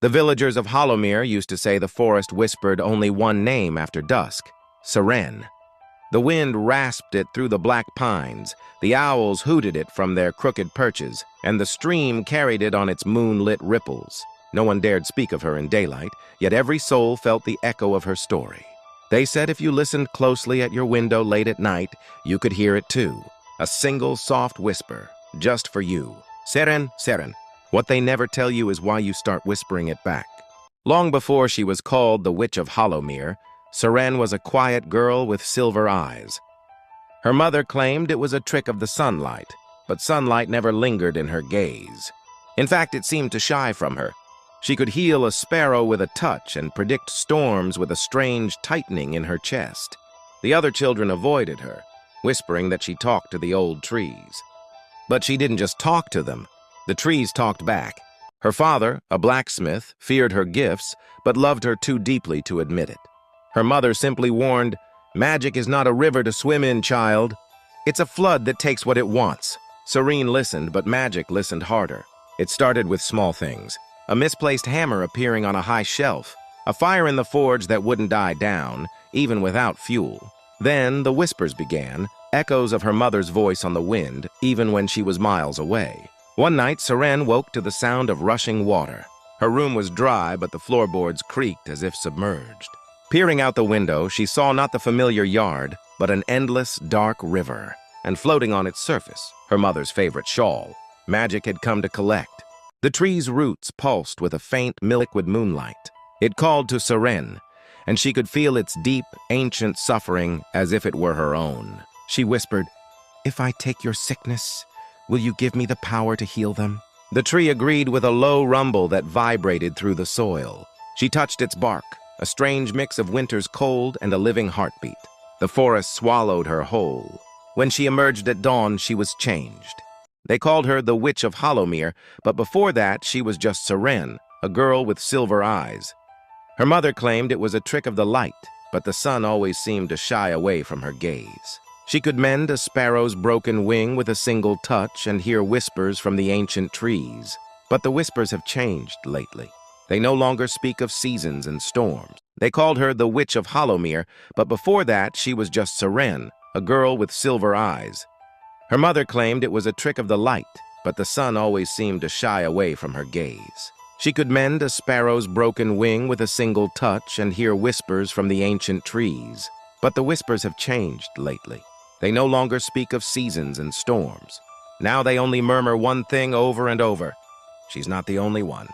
The villagers of Hollowmere used to say the forest whispered only one name after dusk: Seren. The wind rasped it through the black pines, the owls hooted it from their crooked perches, and the stream carried it on its moonlit ripples. No one dared speak of her in daylight, yet every soul felt the echo of her story. They said if you listened closely at your window late at night, you could hear it too. A single soft whisper, just for you. Seren, Seren. What they never tell you is why you start whispering it back. Long before she was called the Witch of Hollowmere, Seren was a quiet girl with silver eyes. Her mother claimed it was a trick of the sunlight, but sunlight never lingered in her gaze. In fact, it seemed to shy from her. She could heal a sparrow with a touch and predict storms with a strange tightening in her chest. The other children avoided her, whispering that she talked to the old trees. But she didn't just talk to them. The trees talked back. Her father, a blacksmith, feared her gifts, but loved her too deeply to admit it. Her mother simply warned, "Magic is not a river to swim in, child. It's a flood that takes what it wants." Serene listened, but magic listened harder. It started with small things. A misplaced hammer appearing on a high shelf. A fire in the forge that wouldn't die down, even without fuel. Then the whispers began, echoes of her mother's voice on the wind, even when she was miles away. One night, Seren woke to the sound of rushing water. Her room was dry, but the floorboards creaked as if submerged. Peering out the window, she saw not the familiar yard, but an endless, dark river. And floating on its surface, her mother's favorite shawl. Magic had come to collect. The tree's roots pulsed with a faint, liquid moonlight. It called to Seren, and she could feel its deep, ancient suffering as if it were her own. She whispered, "If I take your sickness, will you give me the power to heal them?" The tree agreed with a low rumble that vibrated through the soil. She touched its bark, a strange mix of winter's cold and a living heartbeat. The forest swallowed her whole. When she emerged at dawn, she was changed. They called her the Witch of Hollowmere, but before that, she was just Seren, a girl with silver eyes. Her mother claimed it was a trick of the light, but the sun always seemed to shy away from her gaze. She could mend a sparrow's broken wing with a single touch and hear whispers from the ancient trees. But the whispers have changed lately. They no longer speak of seasons and storms. They called her the Witch of Hollowmere, but before that, she was just Seren, a girl with silver eyes. Her mother claimed it was a trick of the light, but the sun always seemed to shy away from her gaze. She could mend a sparrow's broken wing with a single touch and hear whispers from the ancient trees. But the whispers have changed lately. They no longer speak of seasons and storms. Now they only murmur one thing over and over: she's not the only one.